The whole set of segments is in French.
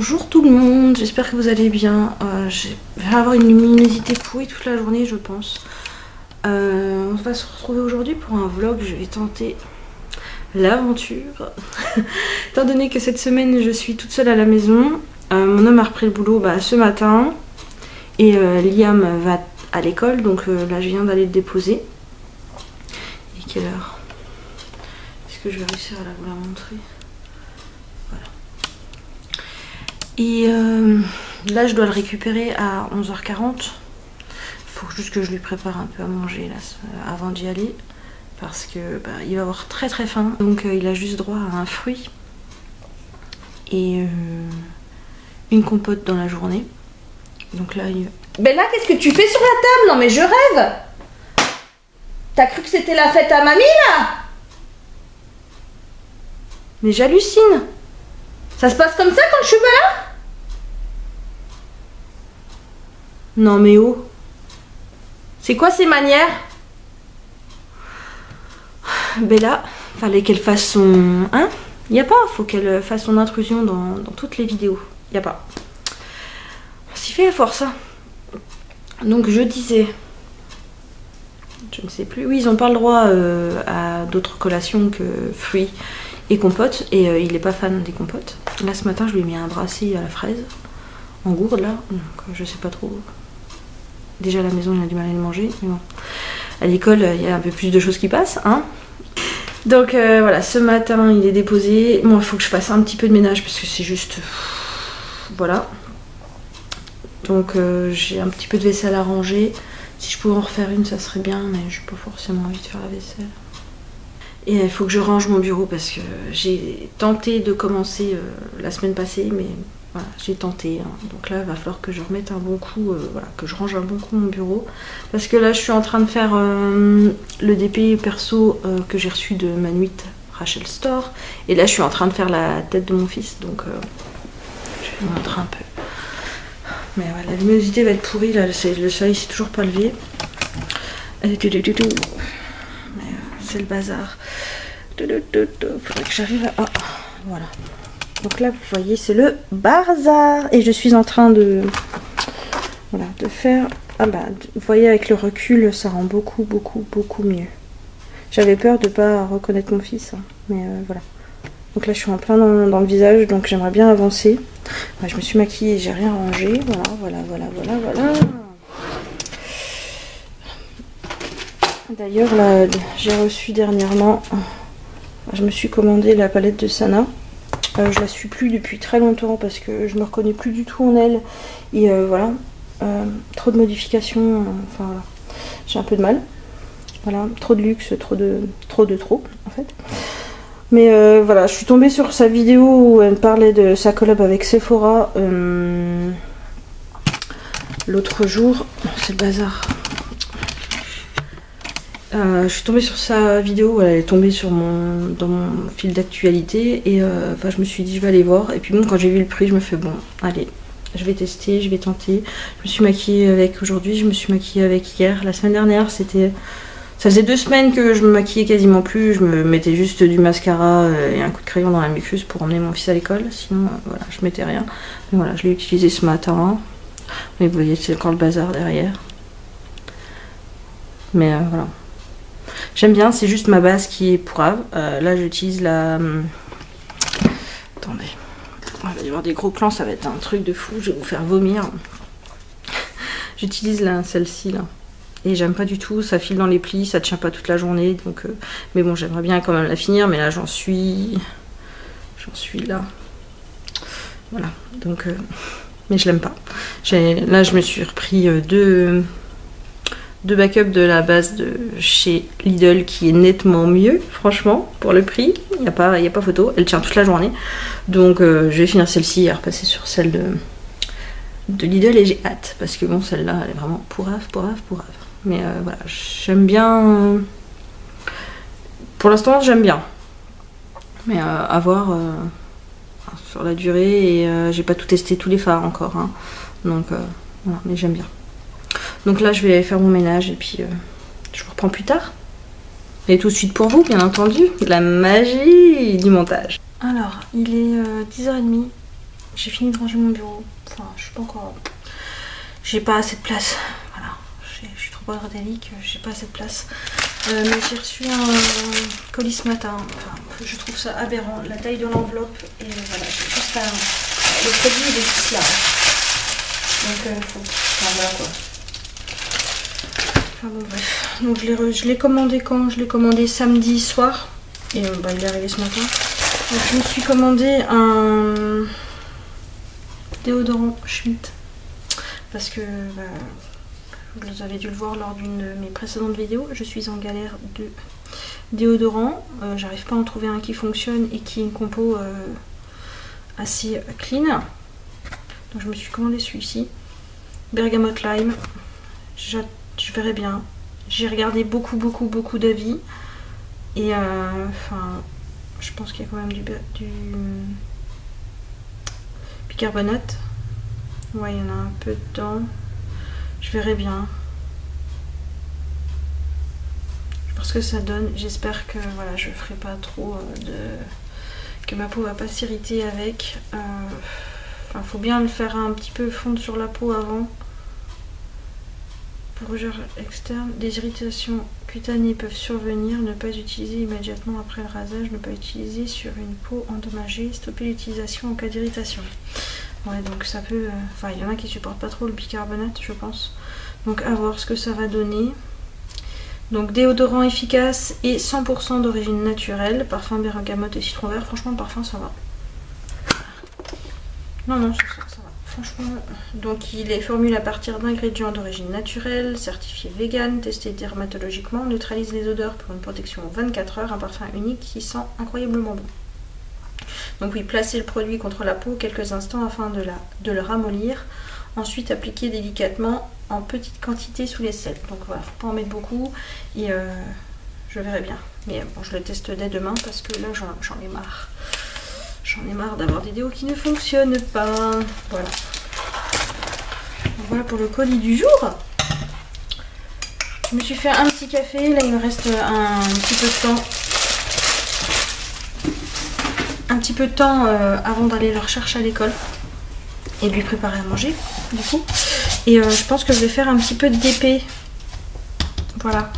Bonjour tout le monde, j'espère que vous allez bien. Je vais avoir une luminosité pourrie toute la journée je pense. On va se retrouver aujourd'hui pour un vlog, je vais tenter l'aventure. Étant donné que cette semaine je suis toute seule à la maison, mon homme a repris le boulot ce matin et Liam va à l'école, donc là je viens d'aller le déposer. Et quelle heure? Est-ce que je vais réussir à vous la montrer? Voilà. Et là je dois le récupérer à 11h40. Il faut juste que je lui prépare un peu à manger là, avant d'y aller. Parce que il va avoir très très faim. Donc il a juste droit à un fruit. Et une compote dans la journée. Donc là il... Ben là qu'est-ce que tu fais sur la table? Non mais je rêve. T'as cru que c'était la fête à mamie là? Mais j'hallucine. Ça se passe comme ça quand je suis pas là? Non mais oh. C'est quoi ces manières? Bella, fallait qu'elle fasse son... Hein? Y a pas, faut qu'elle fasse son intrusion dans toutes les vidéos. Y a pas. On s'y fait à force. Hein. Donc je disais... Je ne sais plus. Oui, ils n'ont pas le droit à d'autres collations que fruits et compotes. Et il n'est pas fan des compotes. Là ce matin, je lui ai mis un brassis à la fraise. En gourde là. Donc je sais pas trop. Déjà à la maison, il a du mal à le manger. Mais bon. À l'école, il y a un peu plus de choses qui passent. Hein. Donc voilà, ce matin, il est déposé. Moi, il faut que je fasse un petit peu de ménage parce que c'est juste... Voilà. Donc j'ai un petit peu de vaisselle à ranger. Si je pouvais en refaire une, ça serait bien, mais je n'ai pas forcément envie de faire la vaisselle. Et il faut que je range mon bureau parce que j'ai tenté de commencer la semaine passée, mais voilà, j'ai tenté. Hein. Donc là, il va falloir que je remette un bon coup, voilà, que je range un bon coup mon bureau. Parce que là, je suis en train de faire le DP perso que j'ai reçu de Manuit Rachel Store. Et là, je suis en train de faire la tête de mon fils, donc je vais vous montrer un peu. Mais ouais, la luminosité va être pourrie, là, le soleil s'est toujours pas levé. Mais c'est le bazar. Faudrait que j'arrive à... Ah, voilà. Donc là, vous voyez, c'est le bazar. Et je suis en train de... Voilà, de faire... Ah bah, vous voyez, avec le recul, ça rend beaucoup mieux. J'avais peur de pas reconnaître mon fils, hein, mais voilà. Donc là, je suis en plein dans le visage, donc j'aimerais bien avancer. Ouais, je me suis maquillée, j'ai rien rangé. Voilà. D'ailleurs, là, j'ai reçu dernièrement... Je me suis commandé la palette de Sana. Je la suis plus depuis très longtemps parce que je me reconnais plus du tout en elle. Et voilà. Trop de modifications. Enfin, voilà. J'ai un peu de mal. Voilà. Trop de luxe, trop en fait. Mais voilà, je suis tombée sur sa vidéo où elle parlait de sa collab avec Sephora l'autre jour. C'est le bazar. Je suis tombée sur sa vidéo, elle est tombée dans mon fil d'actualité et je me suis dit je vais aller voir. Et puis bon, quand j'ai vu le prix, je me fais bon, allez, je vais tester, je vais tenter. Je me suis maquillée avec aujourd'hui, je me suis maquillée avec hier. La semaine dernière, c'était... Ça faisait 2 semaines que je me maquillais quasiment plus, je me mettais juste du mascara et un coup de crayon dans la muqueuse pour emmener mon fils à l'école, sinon voilà, je mettais rien. Mais voilà, je l'ai utilisé ce matin. Mais vous voyez, c'est encore le bazar derrière. Mais voilà. J'aime bien, c'est juste ma base qui est pourrave. Là, j'utilise la... Attendez. Il va y avoir des gros plans, ça va être un truc de fou, je vais vous faire vomir. J'utilise celle-ci, là. Et j'aime pas du tout, ça file dans les plis, ça tient pas toute la journée. Donc, mais bon, j'aimerais bien quand même la finir, mais là, j'en suis là. Voilà, donc... mais je l'aime pas. Là, je me suis repris deux backups de la base de chez Lidl qui est nettement mieux, franchement, pour le prix. Il n'y a pas photo, elle tient toute la journée. Donc je vais finir celle-ci et repasser sur celle de Lidl et j'ai hâte. Parce que bon, celle-là, elle est vraiment pourrave. Mais voilà, j'aime bien... Pour l'instant, j'aime bien. Mais à voir sur la durée. Et j'ai pas tout testé, tous les fards encore. Hein. Donc voilà, mais j'aime bien. Donc là, je vais faire mon ménage et puis je vous reprends plus tard. Et tout de suite pour vous, bien entendu, la magie du montage. Alors, il est 10h30. j'ai fini de ranger mon bureau. Enfin, je suis pas encore... J'ai pas assez de place. Voilà. Je suis trop bordélique, j'ai pas assez de place. Mais j'ai reçu un colis ce matin. Enfin, je trouve ça aberrant. La taille de l'enveloppe. Et voilà, c'est juste le produit il est juste là. Donc, faut... Enfin, voilà quoi. Enfin bon, bref. Donc, je l'ai commandé quand? Je l'ai commandé samedi soir. Et bah, il est arrivé ce matin. Donc, je me suis commandé un déodorant Schmitt. Parce que bah, vous avez dû le voir lors d'une de mes précédentes vidéos, je suis en galère de déodorant. J'arrive pas à en trouver un qui fonctionne et qui est une compo assez clean. Donc je me suis commandé celui-ci. Bergamote Lime. Je verrai bien. J'ai regardé beaucoup d'avis. Et enfin, je pense qu'il y a quand même du bicarbonate. Ouais, il y en a un peu dedans. Je verrai bien. Je pense que ça donne. J'espère que voilà, je ferai pas trop que ma peau va pas s'irriter avec. Enfin, faut bien le faire un petit peu fondre sur la peau avant. Pour rougeur externe, des irritations cutanées peuvent survenir. Ne pas utiliser immédiatement après le rasage. Ne pas utiliser sur une peau endommagée. Stopper l'utilisation en cas d'irritation. Ouais, donc ça peut... Enfin, il y en a qui supportent pas trop le bicarbonate, je pense. Donc, à voir ce que ça va donner. Donc, déodorant efficace et 100% d'origine naturelle. Parfum bergamote et citron vert. Franchement, le parfum, ça va. Non, ça va. Franchement, donc il est formulé à partir d'ingrédients d'origine naturelle, certifié vegan, testé dermatologiquement, neutralise les odeurs pour une protection 24 heures, un parfum unique qui sent incroyablement bon. Donc oui, placez le produit contre la peau quelques instants afin de le ramollir. Ensuite, appliquez délicatement en petite quantité sous l'aisselle. Donc voilà, faut pas en mettre beaucoup et je verrai bien. Mais bon, je le teste dès demain parce que là, j'en ai marre. J'en ai marre d'avoir des déos qui ne fonctionnent pas. Voilà. Donc voilà pour le colis du jour. Je me suis fait un petit café. Là, il me reste un petit peu de temps. Avant d'aller le rechercher à l'école et de lui préparer à manger du coup. Et je pense que je vais faire un petit peu de DP. Voilà.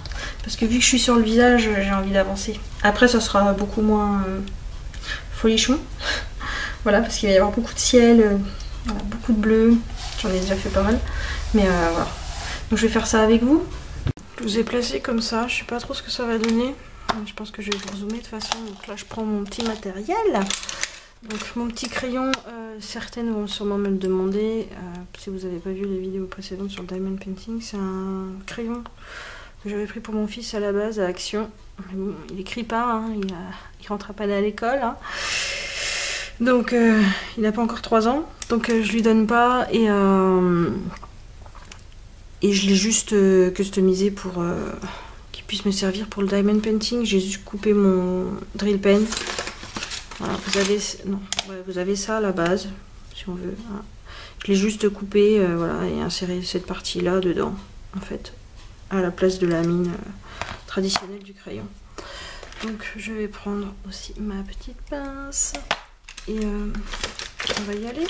Parce que vu que je suis sur le visage, j'ai envie d'avancer. Après, ça sera beaucoup moins... folichon. Voilà, parce qu'il va y avoir beaucoup de ciel, voilà, beaucoup de bleu. J'en ai déjà fait pas mal. Mais voilà. Donc je vais faire ça avec vous. Je vous ai placé comme ça. Je sais pas trop ce que ça va donner. Je pense que je vais vous zoomer de toute façon. Donc là, je prends mon petit matériel. Donc mon petit crayon, certaines vont sûrement me le demander. Si vous n'avez pas vu les vidéos précédentes sur le Diamond Painting, c'est un crayon que j'avais pris pour mon fils à la base à Action. Mais bon, il écrit pas, hein, il rentre à peine à l'école. Hein. Donc il n'a pas encore 3 ans. Donc je lui donne pas et je l'ai juste customisé pour qu'il puisse me servir pour le Diamond Painting. J'ai juste coupé mon drill pen. Voilà, vous avez ça à la base, si on veut. Hein. Je l'ai juste coupé voilà, et inséré cette partie-là dedans, en fait, à la place de la mine traditionnelle du crayon. Donc je vais prendre aussi ma petite pince et on va y aller.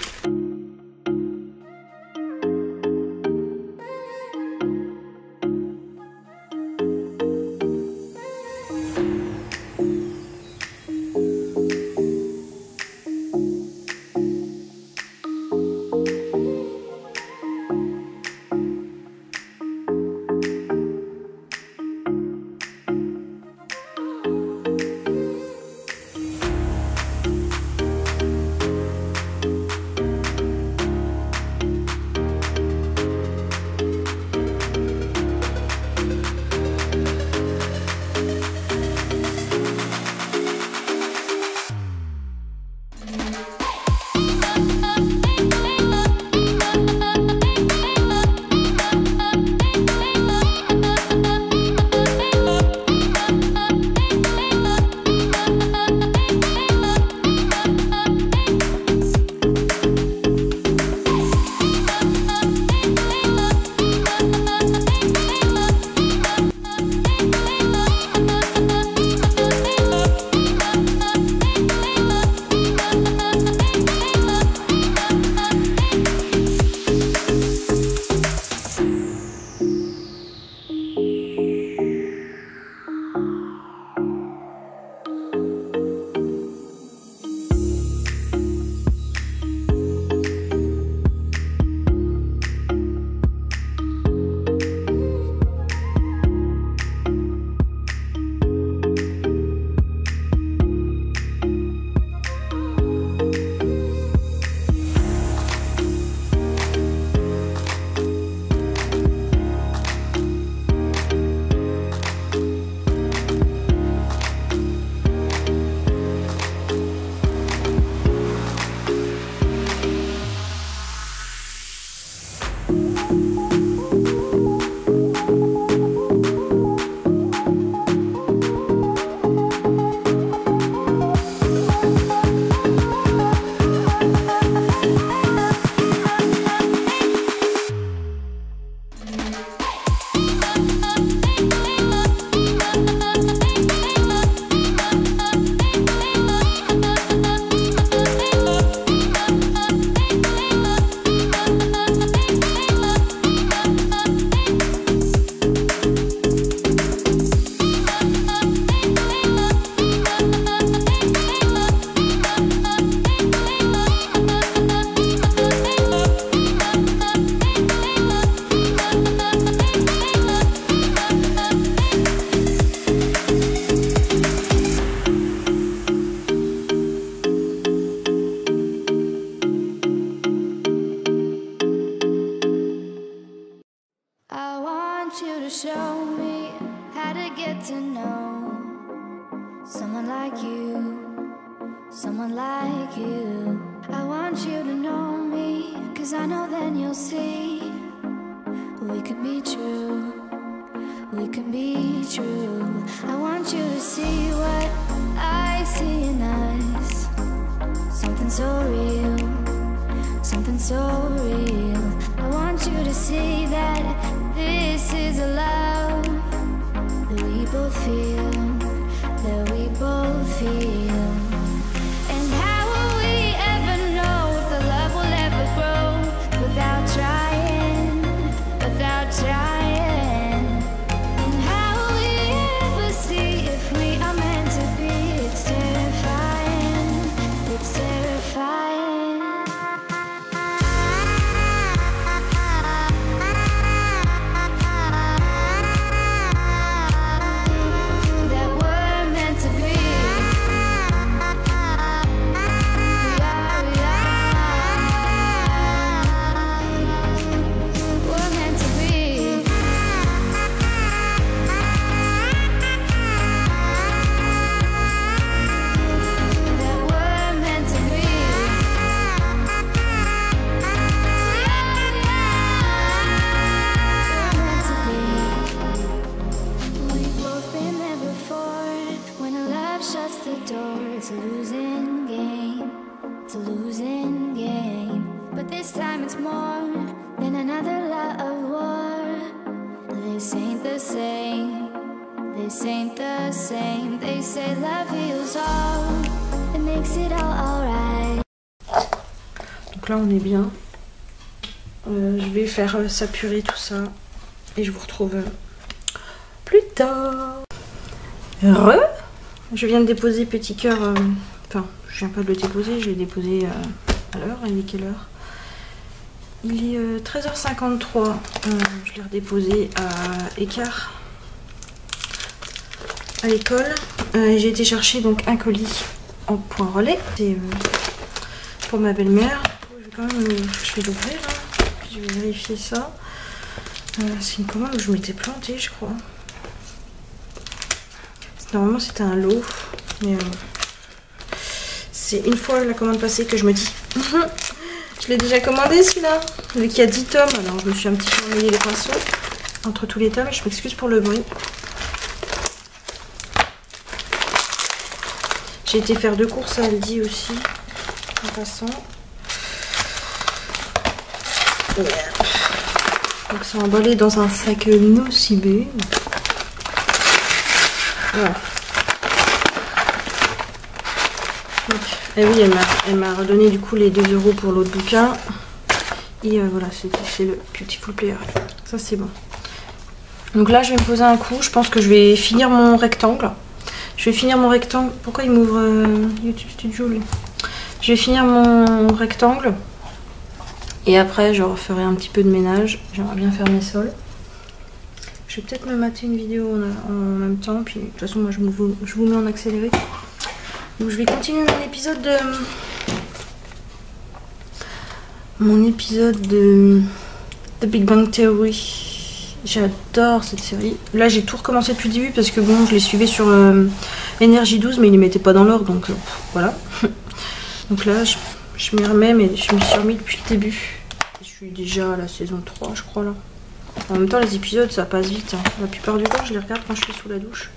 you, someone like you. I want you to know me, 'cause I know then you'll see we could be true, we can be true. I want you to see what I see in us, something so real, something so real. I want you to see that this is a love that we both feel, that we both feel. And how will we ever know if the love will ever grow without trying, without trying? And how will we ever see if we are meant to be? It's terrifying, it's terrifying. That we're meant to be. We're meant to be. That we're meant to be. We've both been there before. When a love shuts the door, it's a losing game. It's a losing game. But this time it's more than another love war. This ain't the same. This ain't the same. They say love heals all. It makes it all alright. Donc là on est bien. Je vais faire sa purée, tout ça. Et je vous retrouve plus tard. Je viens de déposer Petit Cœur. Enfin, je viens pas de le déposer, je l'ai déposé à l'heure. Il est quelle heure? Il est 13h53. Je l'ai redéposé à Écart, à l'école. J'ai été chercher donc un colis en point relais. C'est pour ma belle-mère. Je vais l'ouvrir, hein, puis je vais vérifier ça. C'est une commande où je m'étais plantée, je crois. Normalement c'était un lot, mais c'est une fois la commande passée que je me dis je l'ai déjà commandé celui-là, vu qu'il y a 10 tomes. Alors je me suis un petit peu emmêlé les pinceaux entre tous les tomes, je m'excuse pour le bruit. J'ai été faire 2 courses à Aldi aussi en passant. Donc c'est emballé dans un sac Nocibé. Voilà. Donc, et oui, elle m'a redonné du coup les 2 € pour l'autre bouquin. Et voilà, c'est le Beautiful Player. Ça c'est bon. Donc là je vais me poser un coup. Je pense que je vais finir mon rectangle. Je vais finir mon rectangle. Pourquoi il m'ouvre YouTube Studio lui? Je vais finir mon rectangle. Et après je referai un petit peu de ménage. J'aimerais bien faire mes sols. Je vais peut-être me mater une vidéo en même temps. Puis de toute façon moi je vous mets en accéléré. Donc je vais continuer mon épisode de The Big Bang Theory. J'adore cette série. Là j'ai tout recommencé depuis le début parce que bon je les suivais sur Énergie 12 mais ils les mettaient pas dans l'ordre donc voilà. Donc là je m'y remets mais je me suis remis depuis le début. Je suis déjà à la saison 3 je crois là. En même temps les épisodes ça passe vite. Hein. La plupart du temps je les regarde quand je suis sous la douche.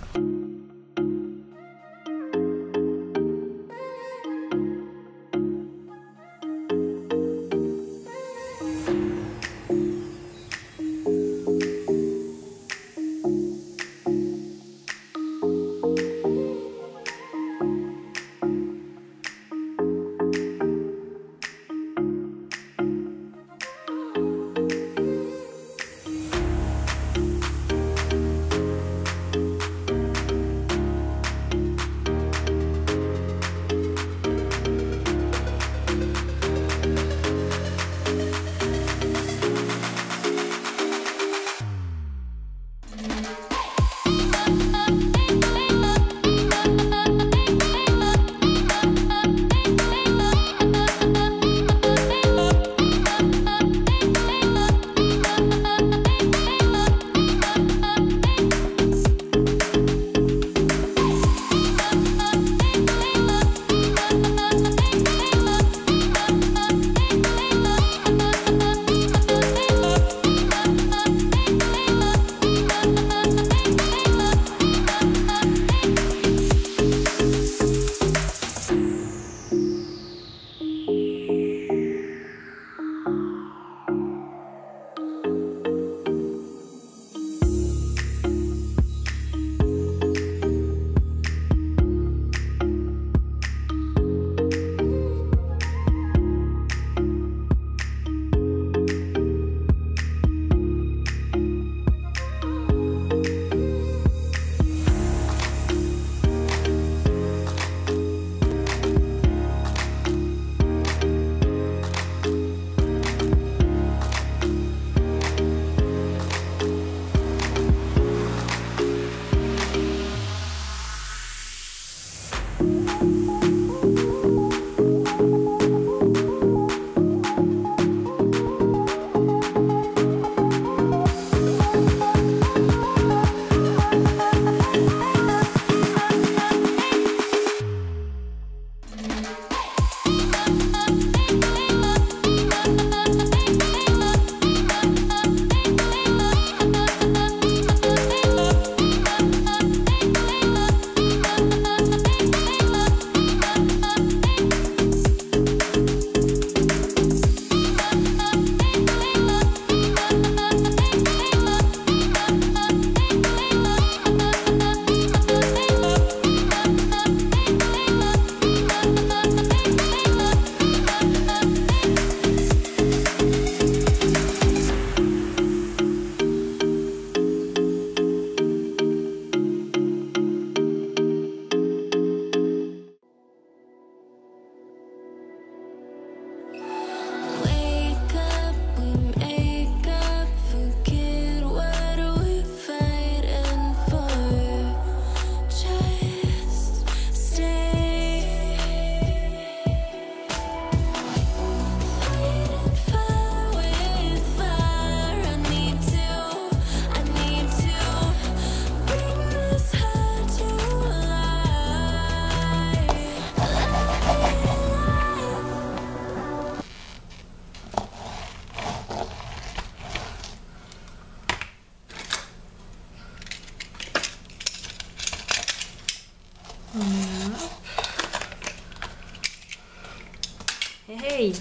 Hey.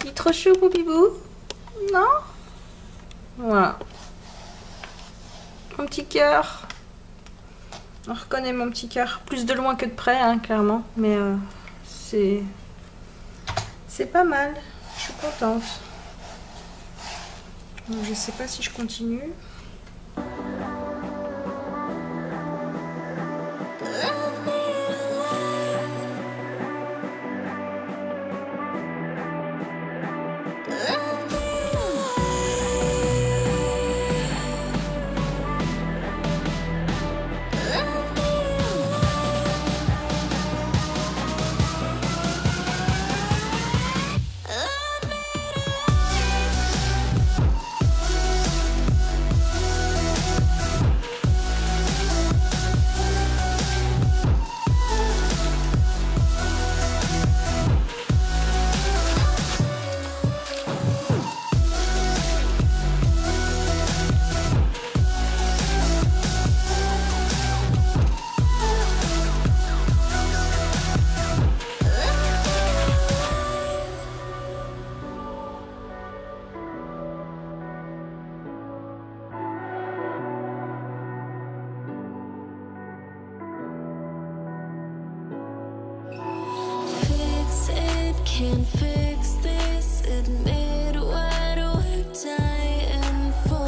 Il est trop chou, mon bibou. Non? Voilà. Mon petit cœur. On reconnaît mon petit cœur. Plus de loin que de près, hein, clairement. Mais c'est pas mal. Je suis contente. Donc, je sais pas si je continue. Can't fix this, admit what we're dying for.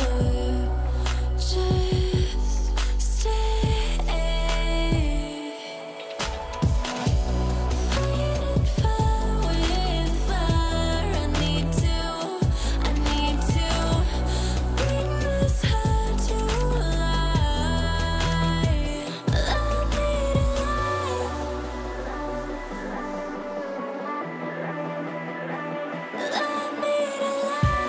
Just stay. Fighting fire with fire. I need to bring this heart to life. Love me to life.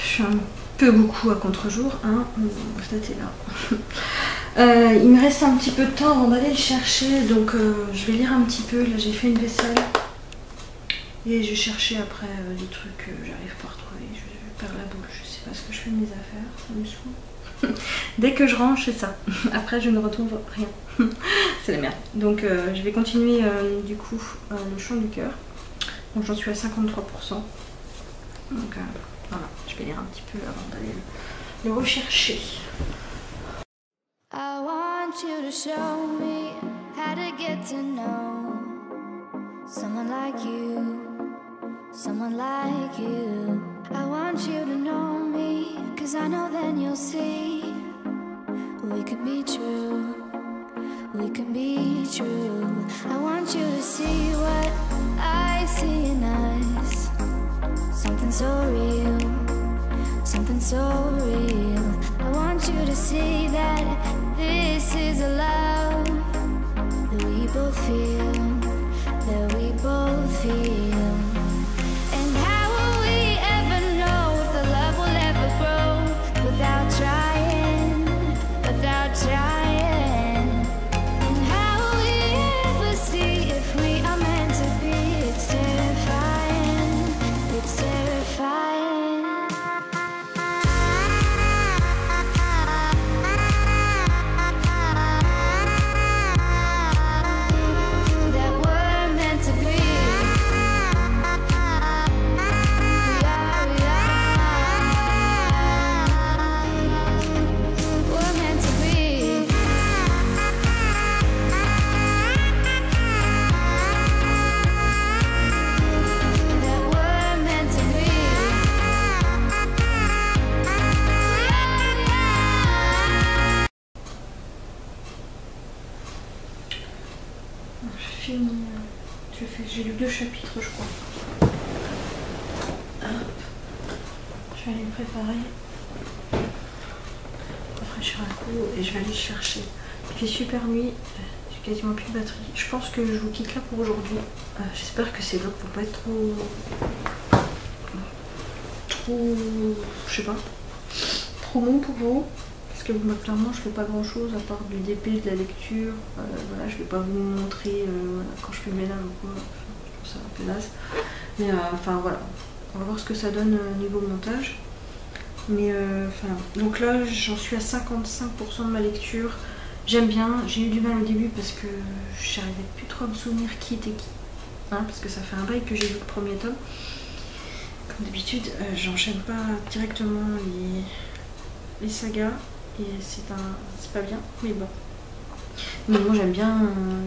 Je suis un peu beaucoup à contre-jour, hein. Peut-être là. Il me reste un petit peu de temps avant d'aller le chercher, donc je vais lire un petit peu. Là j'ai fait une vaisselle et je vais chercher après des trucs que j'arrive pas à retrouver. Je vais perdre la boule, je sais pas ce que je fais de mes affaires, ça me saoule. Dès que je range, c'est ça. Après je ne retrouve rien. C'est la merde. Donc je vais continuer du coup le chant du cœur. Donc j'en suis à 53%. Donc voilà, je vais lire un petit peu avant d'aller le rechercher. I want you to show me how to get to know someone like you, someone like you. I want you to know me, 'cause I know then you'll see we can be true, we can be true. I want you to see what I see now. both feel, that we both feel. And how will we ever know if the love will ever grow without trying, without trying? And how will we ever see if we are meant to be? It's terrifying, it's terrifying. That we're meant to be. We're meant to be. That we're meant to be. J'ai fini. J'ai lu 2 chapitres, je crois. Hop. Je vais aller me préparer. Rafraîchir un coup et je vais aller le chercher. Il fait super nuit. J'ai quasiment plus de batterie. Je pense que je vous quitte là pour aujourd'hui. J'espère que ces vlogs vont pas être trop. Je sais pas. Trop long pour vous. Parce que clairement je fais pas grand chose à part du DP, de la lecture. Voilà, je vais pas vous montrer voilà, quand je fais le ménage ou quoi. Je trouve ça un peu naze. Mais enfin voilà. On va voir ce que ça donne niveau montage. Mais enfin, donc là j'en suis à 55% de ma lecture. J'aime bien, j'ai eu du mal au début parce que j'arrivais plus trop à me souvenir qui était qui. Hein, parce que ça fait un bail que j'ai lu le premier tome. Comme d'habitude, j'enchaîne pas directement les sagas. Et c'est pas bien, mais bon. Mais bon, j'aime bien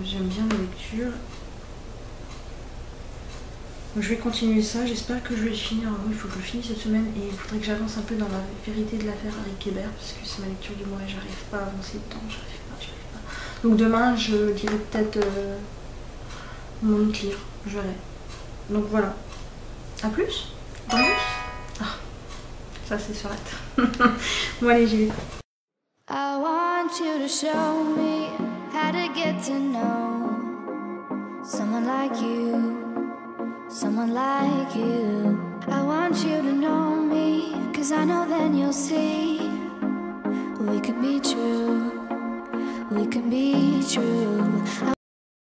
la lecture. Donc, je vais continuer ça, j'espère que je vais le finir. Il faut que je le finisse cette semaine et il faudrait que j'avance un peu dans la vérité de l'affaire Harry Kéber parce que c'est ma lecture du mois et j'arrive pas à avancer dedans, j'arrive pas. Donc demain, je dirai peut-être mon autre livre, je verrai. Donc voilà. À plus. Dans plus. Ah, ça c'est surette. Bon allez, j'y vais. I want you to show me how to get to know someone like you, someone like you. I want you to know me, 'cause I know then you'll see we can be true, we can be true.